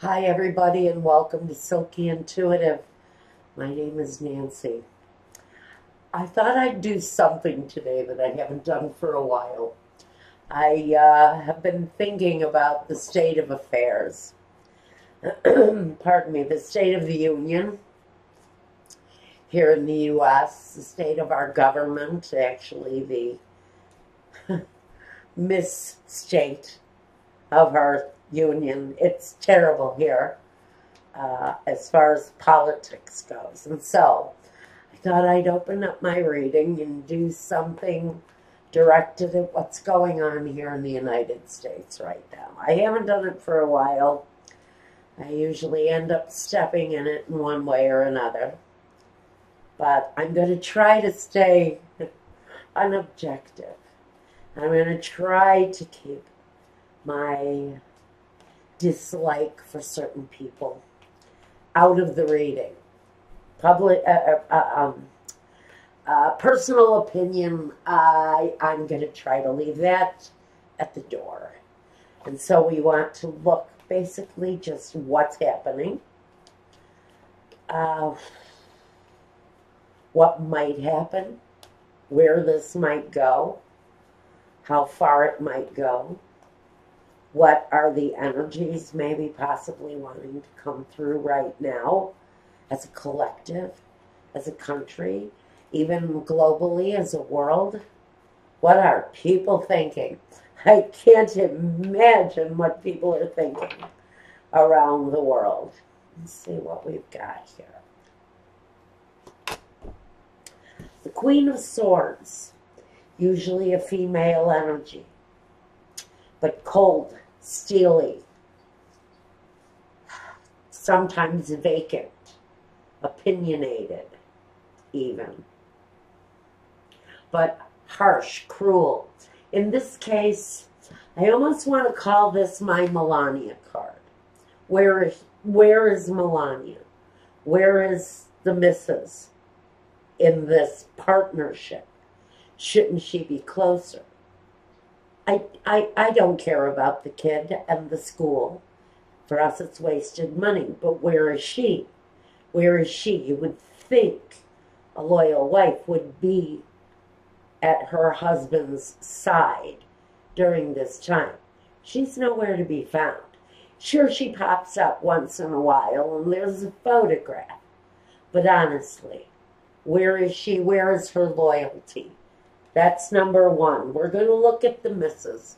Hi, everybody, and welcome to Silky Intuitive. My name is Nancy. I thought I'd do something today that I haven't done for a while. I have been thinking about the state of affairs. Pardon me, the state of the union here in the U.S., the state of our government, actually, the misstate of our union. It's terrible here. As far as politics goes. And so I thought I'd open up my reading and do something directed at what's going on here in the United States right now. I haven't done it for a while. I usually end up stepping in it in one way or another. But I'm going to try to stay unobjective. I'm going to try to keep my dislike for certain people out of the reading. Personal opinion, I'm going to try to leave that at the door. And so we want to look basically just what's happening, what might happen, where this might go, how far it might go. What are the energies maybe possibly wanting to come through right now as a collective, as a country, even globally as a world? What are people thinking? I can't imagine what people are thinking around the world. Let's see what we've got here. The Queen of Swords, usually a female energy, but cold, steely, sometimes vacant, opinionated even, but harsh, cruel. In this case, I almost want to call this my Melania card. Where is Melania? Where is the missus in this partnership? Shouldn't she be closer? I don't care about the kid and the school. For us, it's wasted money. But where is she? Where is she? You would think a loyal wife would be at her husband's side during this time. She's nowhere to be found. Sure, she pops up once in a while, and there's a photograph. But honestly, where is she? Where is her loyalty? That's number one. We're going to look at the missus.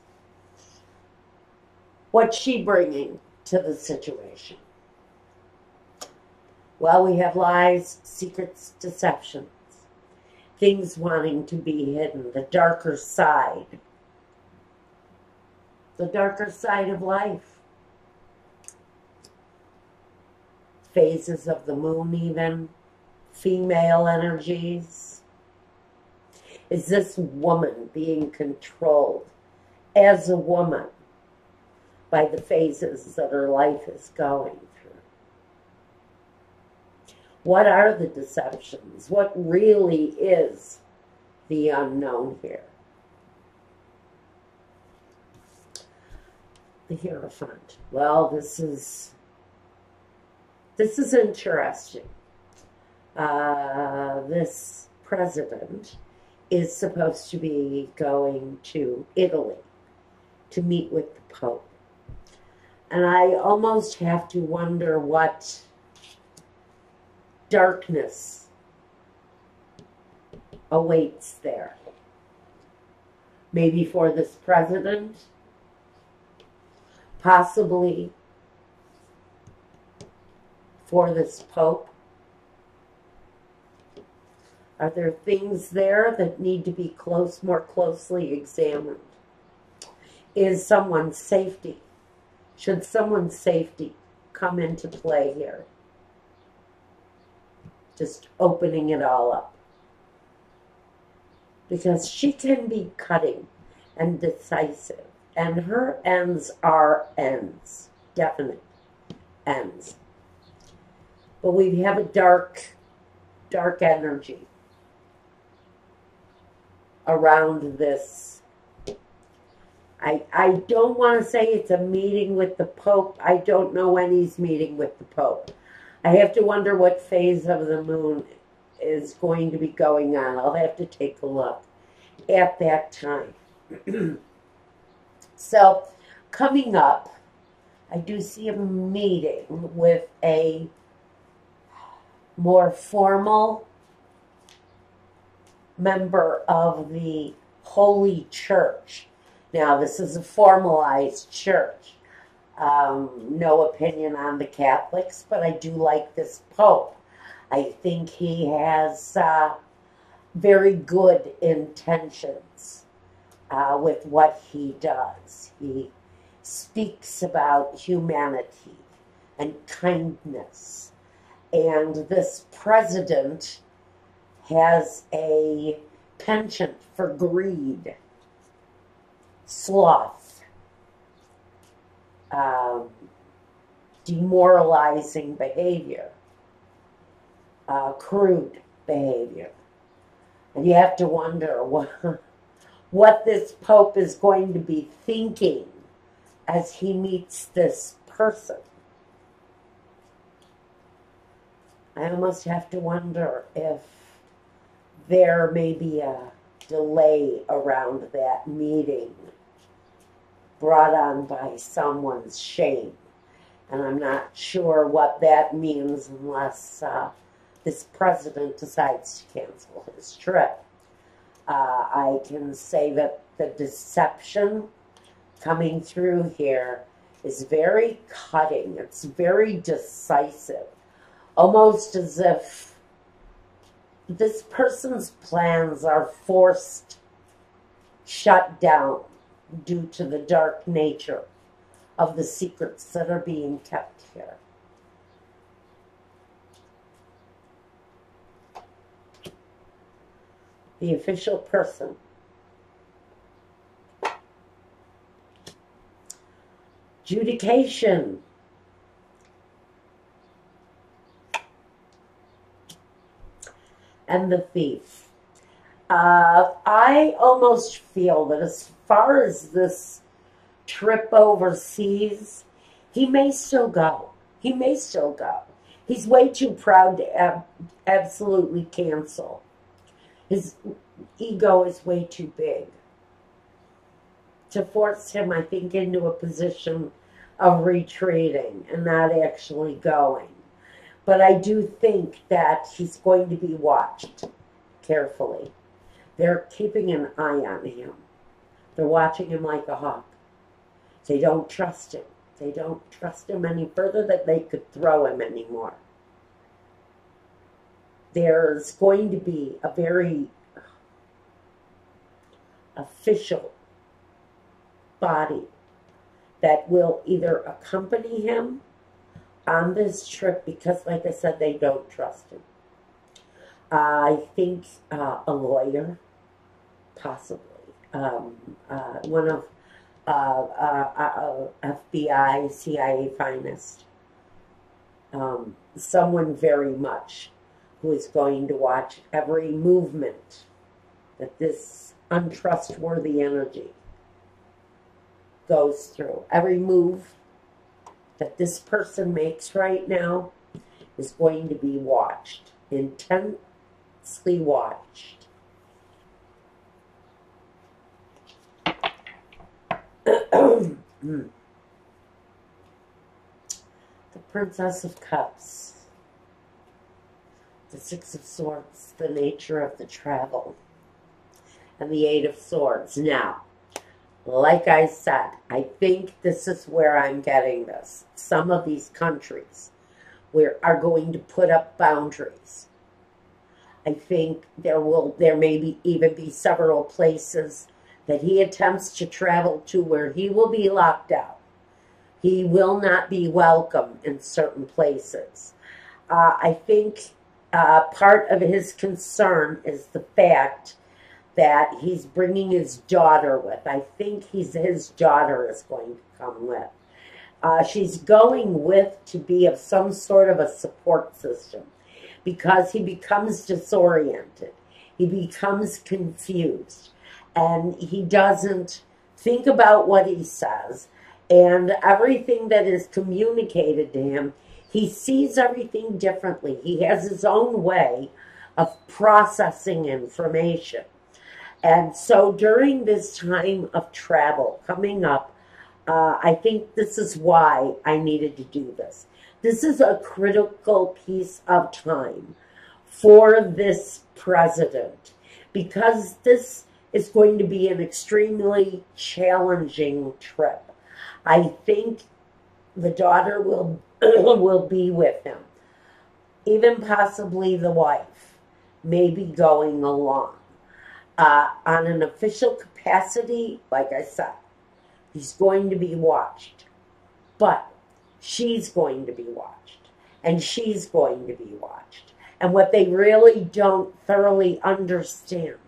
What's she bringing to the situation? Well, we have lies, secrets, deceptions, things wanting to be hidden, the darker side of life. Phases of the moon even, female energies. Is this woman being controlled as a woman by the phases that her life is going through? What are the deceptions? What really is the unknown here? The Hierophant. Well, this is interesting. This president is supposed to be going to Italy to meet with the Pope. And I almost have to wonder what darkness awaits there. Maybe for this president, possibly for this Pope. Are there things there that need to be more closely examined? Is someone's safety? Should someone's safety come into play here? Just opening it all up. Because she can be cutting and decisive. And her ends are ends. Definite ends. But we have a dark energy around this I don't want to say it's a meeting with the Pope. I don't know when he's meeting with the Pope. I have to wonder what phase of the moon is going to be going on. I'll have to take a look at that time. So, coming up, I do see a meeting with a more formal member of the Holy Church. Now, this is a formalized church. No opinion on the Catholics, but I do like this Pope. I think he has very good intentions with what he does. He speaks about humanity and kindness. And this president has a penchant for greed, sloth, demoralizing behavior, crude behavior. And you have to wonder what this Pope is going to be thinking as he meets this person. I almost have to wonder if there may be a delay around that meeting brought on by someone's shame. And I'm not sure what that means unless this president decides to cancel his trip. I can say that the deception coming through here is very cutting. It's very decisive. Almost as if this person's plans are forced shut down due to the dark nature of the secrets that are being kept here. The official person. Judication. And the thief. I almost feel that as far as this trip overseas, he may still go. He may still go. He's way too proud to absolutely cancel. His ego is way too big to force him, I think, into a position of retreating and not actually going. But I do think that he's going to be watched carefully. They're keeping an eye on him. They're watching him like a hawk. They don't trust him. They don't trust him any further that they could throw him anymore. There's going to be a very official body that will either accompany him on this trip because, like I said, they don't trust him. I think a lawyer, possibly. One of FBI, CIA finest. Someone very much who is going to watch every movement that this untrustworthy energy goes through. Every move that this person makes right now is going to be watched, intensely watched. The Princess of Cups. The Six of Swords, the nature of the travel. And the Eight of Swords. Now, like I said, I think this is where I'm getting this. Some of these countries are going to put up boundaries. I think there may even be several places that he attempts to travel to where he will be locked out. He will not be welcome in certain places. I think part of his concern is the fact that he's bringing his daughter with. I think his daughter is going to come with. She's going with to be of some sort of a support system because he becomes disoriented. He becomes confused. And he doesn't think about what he says, and everything that is communicated to him, he sees everything differently. He has his own way of processing information. And so during this time of travel coming up, I think this is why I needed to do this. This is a critical piece of time for this president, because this is going to be an extremely challenging trip. I think the daughter will will be with him. Even possibly the wife may be going along. On an official capacity, like I said, he's going to be watched. But she's going to be watched. And she's going to be watched. And what they really don't thoroughly understand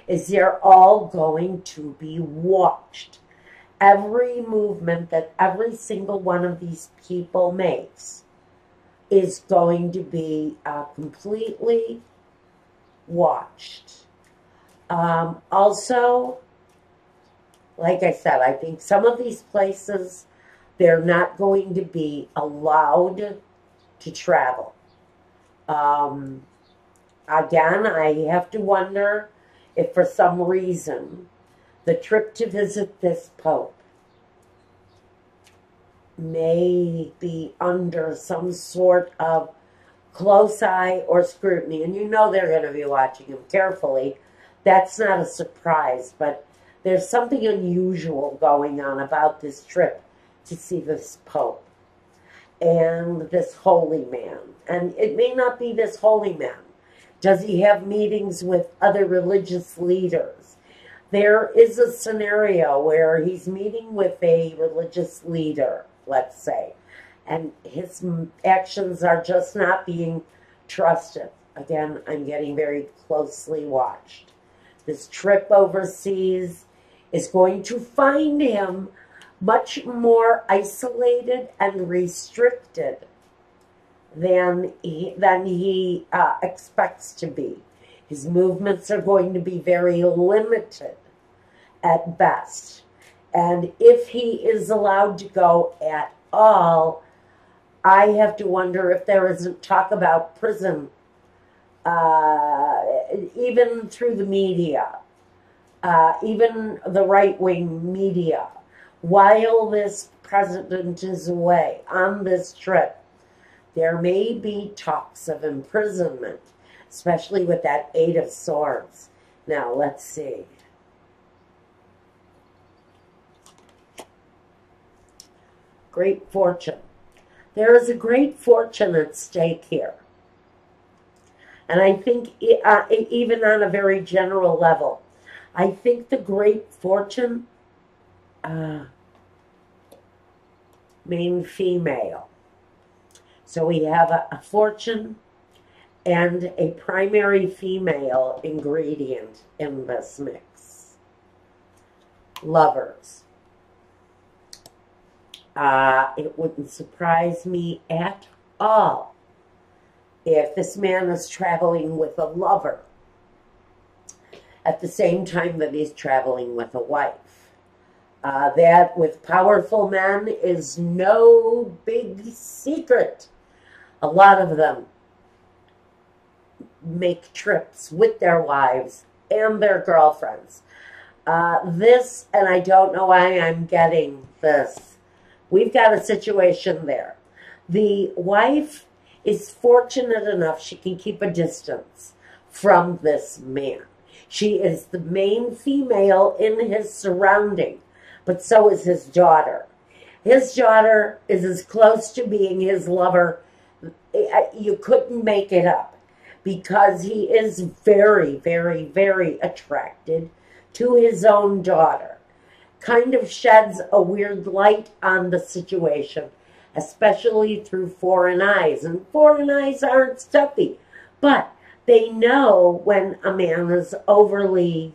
is they're all going to be watched. Every movement that every single one of these people makes is going to be completely watched. Also, like I said, I think some of these places, they're not going to be allowed to travel. Again, I have to wonder if for some reason the trip to visit this Pope may be under some sort of close eye or scrutiny. And you know they're going to be watching him carefully. That's not a surprise, but there's something unusual going on about this trip to see this Pope and this holy man. And it may not be this holy man. Does he have meetings with other religious leaders? There is a scenario where he's meeting with a religious leader, let's say, and his actions are just not being trusted. Again, I'm getting very closely watched. This trip overseas is going to find him much more isolated and restricted than he expects to be. His movements are going to be very limited at best. And if he is allowed to go at all, I have to wonder if there isn't talk about prison, even through the media, even the right-wing media. While this president is away on this trip, there may be talks of imprisonment, especially with that Eight of Swords. Now, let's see. Great fortune. There is a great fortune at stake here. And I think even on a very general level, I think the great fortune, main female. So we have a fortune and a primary female ingredient in this mix. Lovers. It wouldn't surprise me at all if this man is traveling with a lover at the same time that he's traveling with a wife. That with powerful men is no big secret. A lot of them make trips with their wives and their girlfriends. This, and I don't know why I'm getting this, we've got a situation there. The wife is fortunate enough she can keep a distance from this man. She is the main female in his surrounding, but so is his daughter. His daughter is as close to being his lover. You couldn't make it up, because he is very, very, very attracted to his own daughter. Kind of sheds a weird light on the situation, especially through foreign eyes. And foreign eyes aren't stuffy, but they know when a man is overly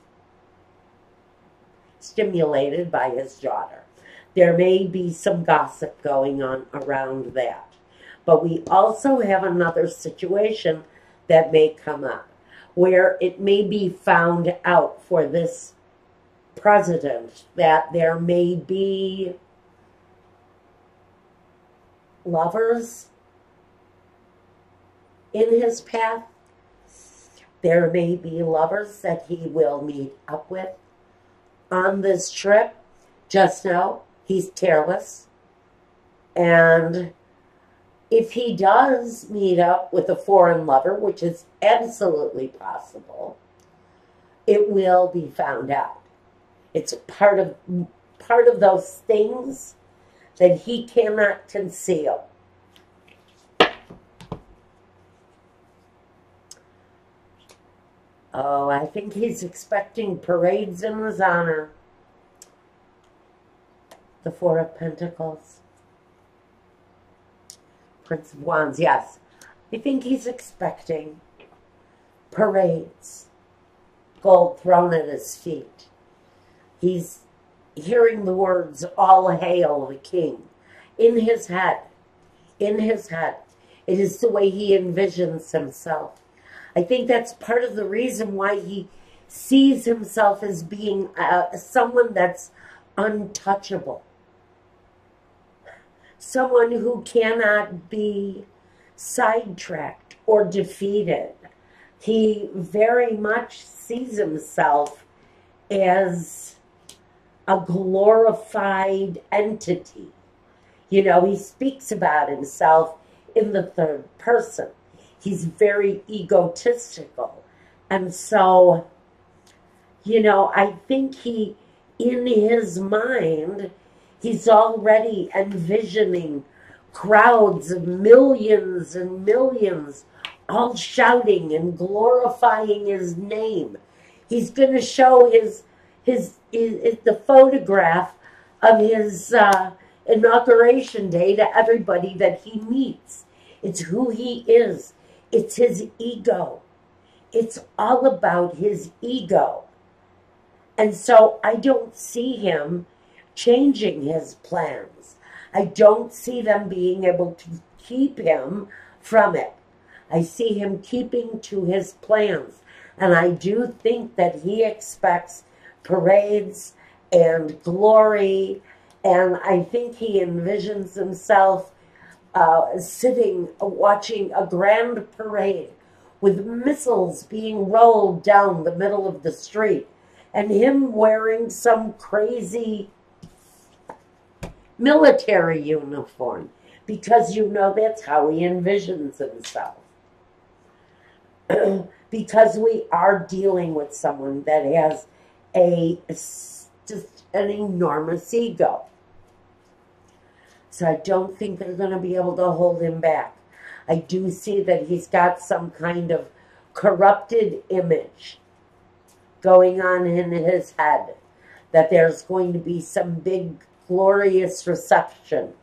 stimulated by his daughter. There may be some gossip going on around that. But we also have another situation that may come up, where it may be found out for this president, that there may be lovers in his path. There may be lovers that he will meet up with on this trip. Just know he's careless. And if he does meet up with a foreign lover, which is absolutely possible, it will be found out. It's part of those things that he cannot conceal. Oh, I think he's expecting parades in his honor. The Four of Pentacles. Prince of Wands, yes. I think he's expecting parades. Gold thrown at his feet. He's hearing the words, all hail the king, in his head. In his head. It is the way he envisions himself. I think that's part of the reason why he sees himself as being someone that's untouchable. Someone who cannot be sidetracked or defeated. He very much sees himself as a glorified entity. You know, he speaks about himself in the third person. He's very egotistical. And so, you know, I think he, in his mind, he's already envisioning crowds of millions and millions all shouting and glorifying his name. He's going to show the photograph of his inauguration day to everybody that he meets. It's who he is. It's his ego. It's all about his ego. And so I don't see him changing his plans. I don't see them being able to keep him from it. I see him keeping to his plans. And I do think that he expects parades and glory. And I think he envisions himself sitting, watching a grand parade with missiles being rolled down the middle of the street. And him wearing some crazy military uniform. Because, you know, that's how he envisions himself. Because we are dealing with someone that has just an enormous ego. So I don't think they're going to be able to hold him back. I do see that he's got some kind of corrupted image going on in his head. That there's going to be some big, glorious reception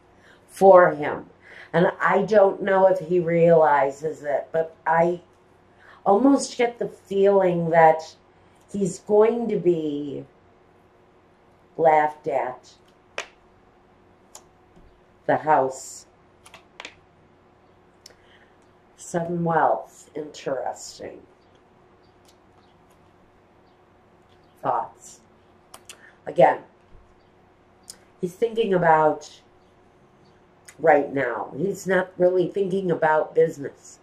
for him. And I don't know if he realizes it, but I almost get the feeling that he's going to be laughed at. The House. Sudden wealth. Interesting. Thoughts. Again, he's thinking about right now. He's not really thinking about business.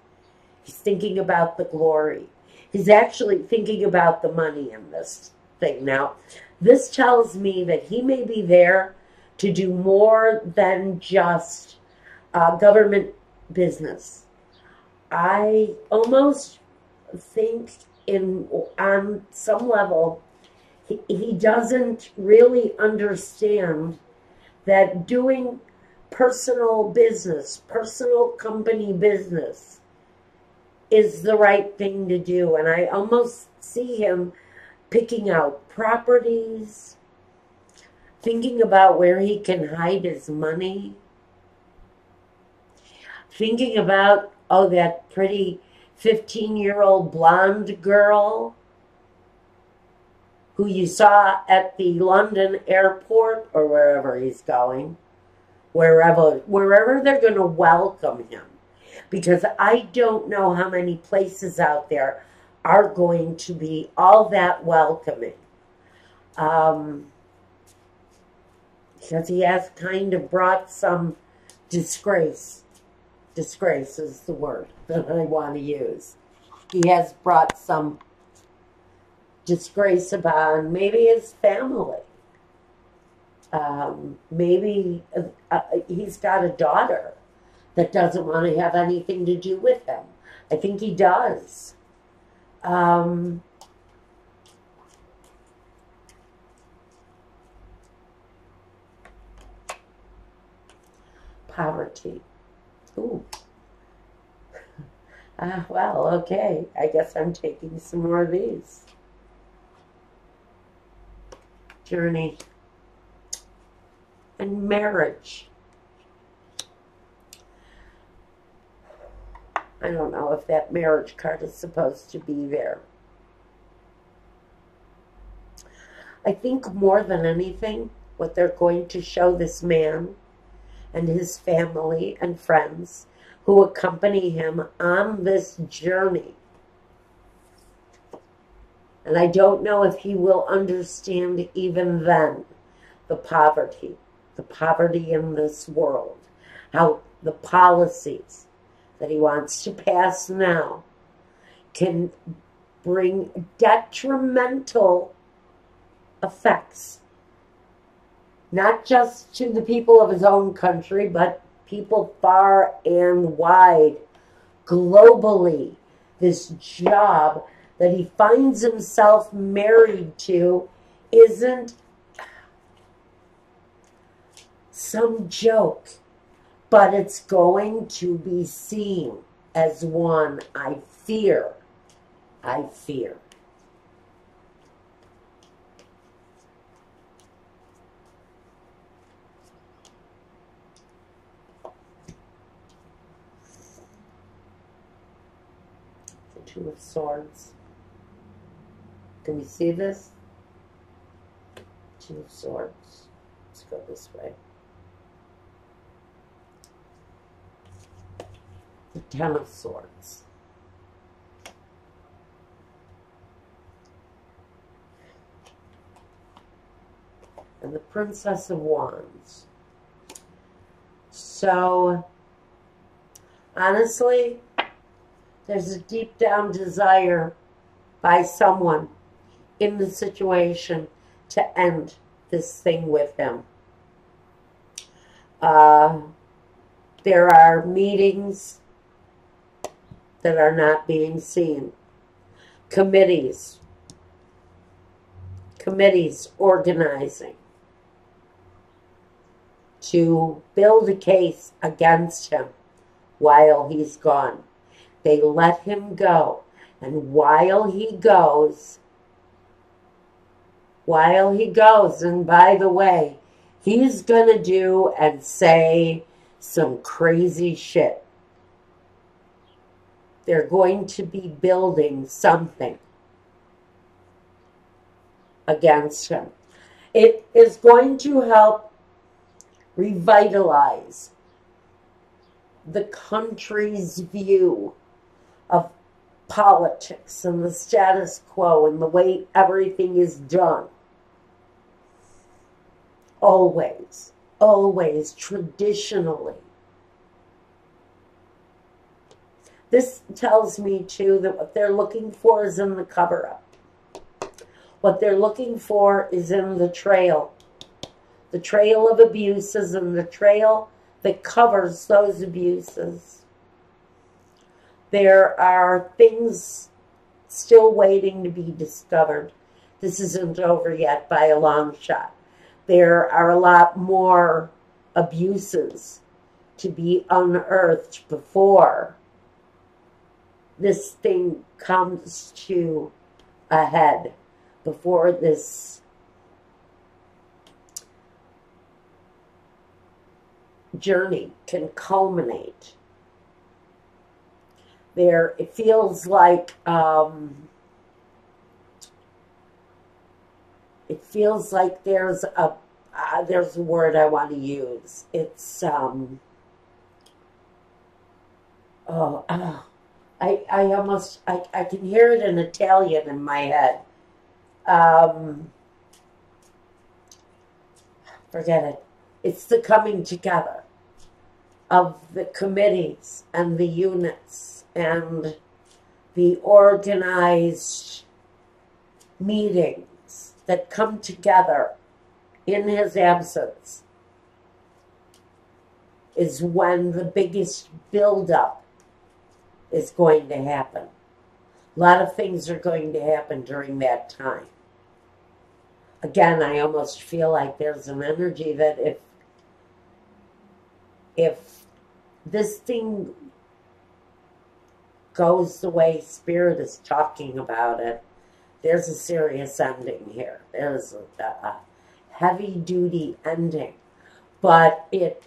He's thinking about the glory. He's actually thinking about the money in this thing. Now, this tells me that he may be there to do more than just government business. I almost think on some level, he doesn't really understand that doing personal business, personal company business is the right thing to do. And I almost see him picking out properties, thinking about where he can hide his money, thinking about, oh, that pretty 15-year-old blonde girl who you saw at the London airport or wherever he's going, wherever they're going to welcome him. Because I don't know how many places out there are going to be all that welcoming. Um, because he has kind of brought some disgrace. Disgrace is the word that I want to use. He has brought some disgrace upon maybe his family. Maybe he's got a daughter that doesn't want to have anything to do with him. I think he does. Poverty. Ooh. Well, okay. I guess I'm taking some more of these. Journey. And marriage. I don't know if that marriage card is supposed to be there. I think more than anything, what they're going to show this man and his family and friends who accompany him on this journey. And I don't know if he will understand even then the poverty in this world, how the policies that he wants to pass now can bring detrimental effects, not just to the people of his own country, but people far and wide, globally. This job that he finds himself married to isn't some joke, but it's going to be seen as one I fear. I fear. Two of Swords. Can we see this? Two of Swords. Let's go this way. The Ten of Swords. And the Princess of Wands. So, honestly, there's a deep down desire by someone in the situation to end this thing with him. There are meetings that are not being seen. Committees organizing to build a case against him while he's gone. They let him go. And while he goes, and by the way, he's going to do and say some crazy shit. They're going to be building something against him. It is going to help revitalize the country's view of politics and the status quo and the way everything is done. Always, traditionally. This tells me, too, that what they're looking for is in the cover-up. What they're looking for is in the trail. The trail of abuses and the trail that covers those abuses. There are things still waiting to be discovered. This isn't over yet by a long shot. There are a lot more abuses to be unearthed before this thing comes to a head, before this journey can culminate. It feels like there's a word I want to use. It's I can hear it in Italian in my head. Forget it. It's the coming together of the committees and the units and the organized meetings that come together in his absence is when the biggest buildup is going to happen. A lot of things are going to happen during that time. Again, I almost feel like there's an energy that if this thing goes the way Spirit is talking about it, there's a serious ending here. There's a heavy-duty ending. But it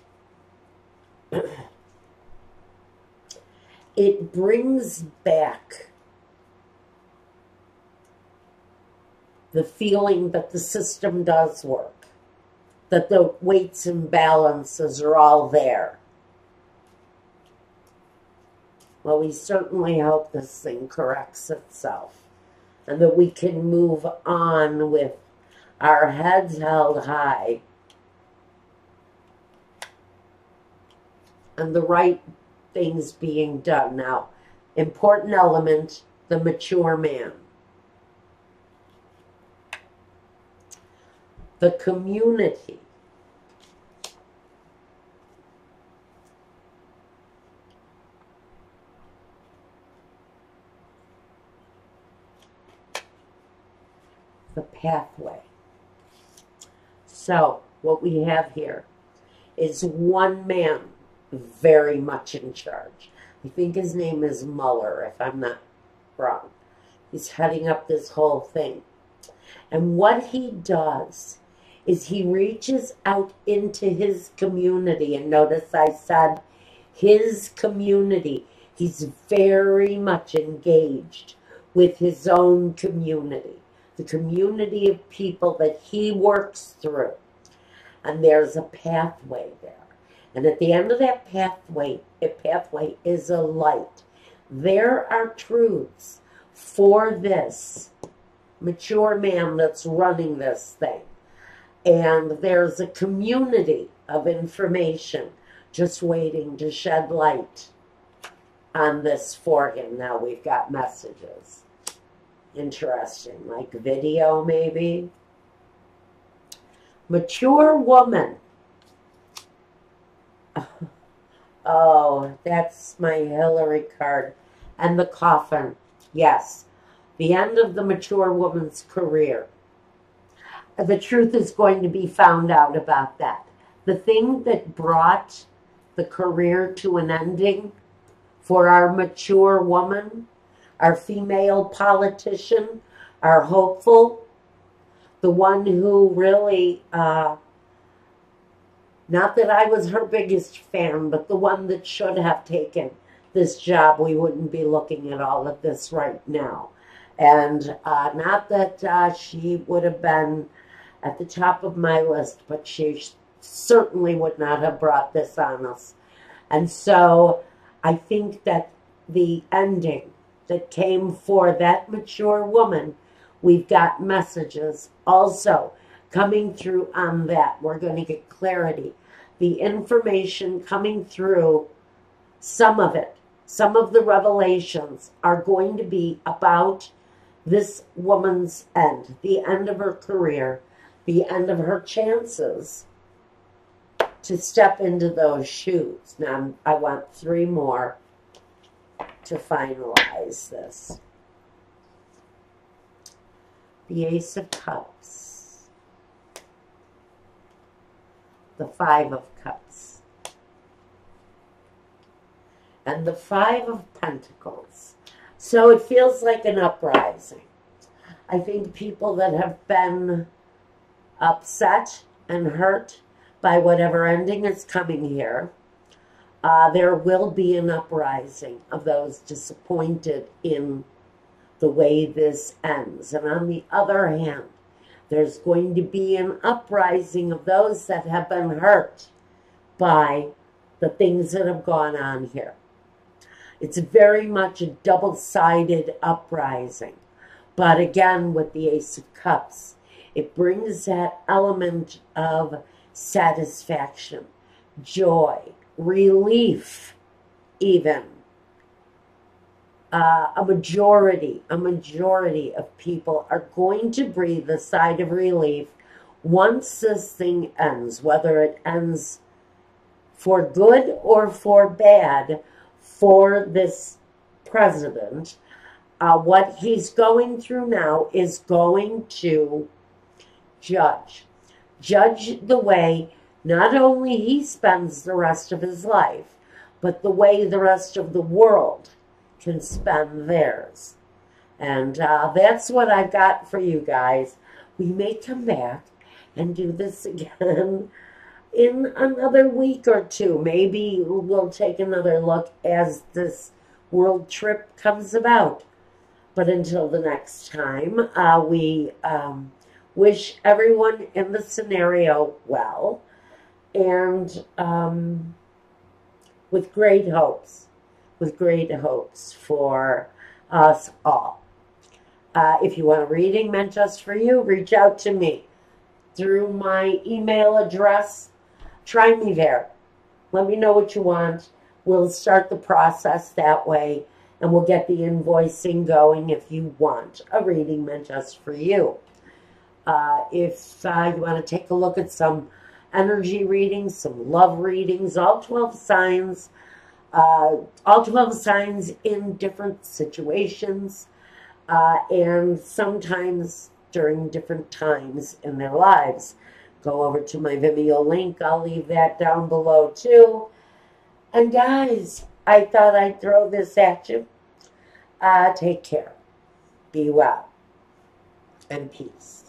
brings back the feeling that the system does work, that the weights and balances are all there. Well, we certainly hope this thing corrects itself and that we can move on with our heads held high and the right things being done. Now, important element, the mature man. The community. The pathway. So, what we have here is one man very much in charge. I think his name is Mueller, if I'm not wrong. He's heading up this whole thing. And what he does is he reaches out into his community. And notice I said his community. He's very much engaged with his own community. The community of people that he works through. And there's a pathway there. And at the end of that pathway is a light. There are truths for this mature man that's running this thing. And there's a community of information just waiting to shed light on this for him. Now we've got messages. Interesting, like video maybe. Mature woman. Oh, that's my Hillary card. And the coffin. Yes. The end of the mature woman's career. The truth is going to be found out about that. The thing that brought the career to an ending for our mature woman, our female politician, our hopeful, the one who really, not that I was her biggest fan, but the one that should have taken this job, we wouldn't be looking at all of this right now. And not that she would have been at the top of my list, but she certainly would not have brought this on us. And so I think that the ending that came for that mature woman, we've got messages also coming through on that. We're going to get clarity. The information coming through, some of it, some of the revelations are going to be about this woman's end, the end of her career, the end of her chances to step into those shoes. Now, I want 3 more to finalize this. The Ace of Cups. The 5 of Cups. And the 5 of Pentacles. So it feels like an uprising. I think people that have been upset and hurt by whatever ending is coming here, there will be an uprising of those disappointed in the way this ends. And on the other hand, there's going to be an uprising of those that have been hurt by the things that have gone on here. It's very much a double-sided uprising. But again, with the Ace of Cups, it brings that element of satisfaction, joy, relief, even. A majority of people are going to breathe a sigh of relief once this thing ends, whether it ends for good or for bad for this president. What he's going through now is going to judge the way not only he spends the rest of his life, but the way the rest of the world can spend theirs. And that's what I've got for you guys. We may come back and do this again in another week or two. Maybe we'll take another look as this world trip comes about. But until the next time, we wish everyone in the scenario well, and with great hopes for us all. If you want a reading meant just for you, reach out to me through my email address. Try me there. Let me know what you want. We'll start the process that way, and we'll get the invoicing going if you want a reading meant just for you. If you want to take a look at some energy readings, some love readings, all 12 signs, in different situations, and sometimes during different times in their lives. Go over to my Vimeo link. I'll leave that down below too. And guys, I thought I'd throw this at you. Take care. Be well. And peace.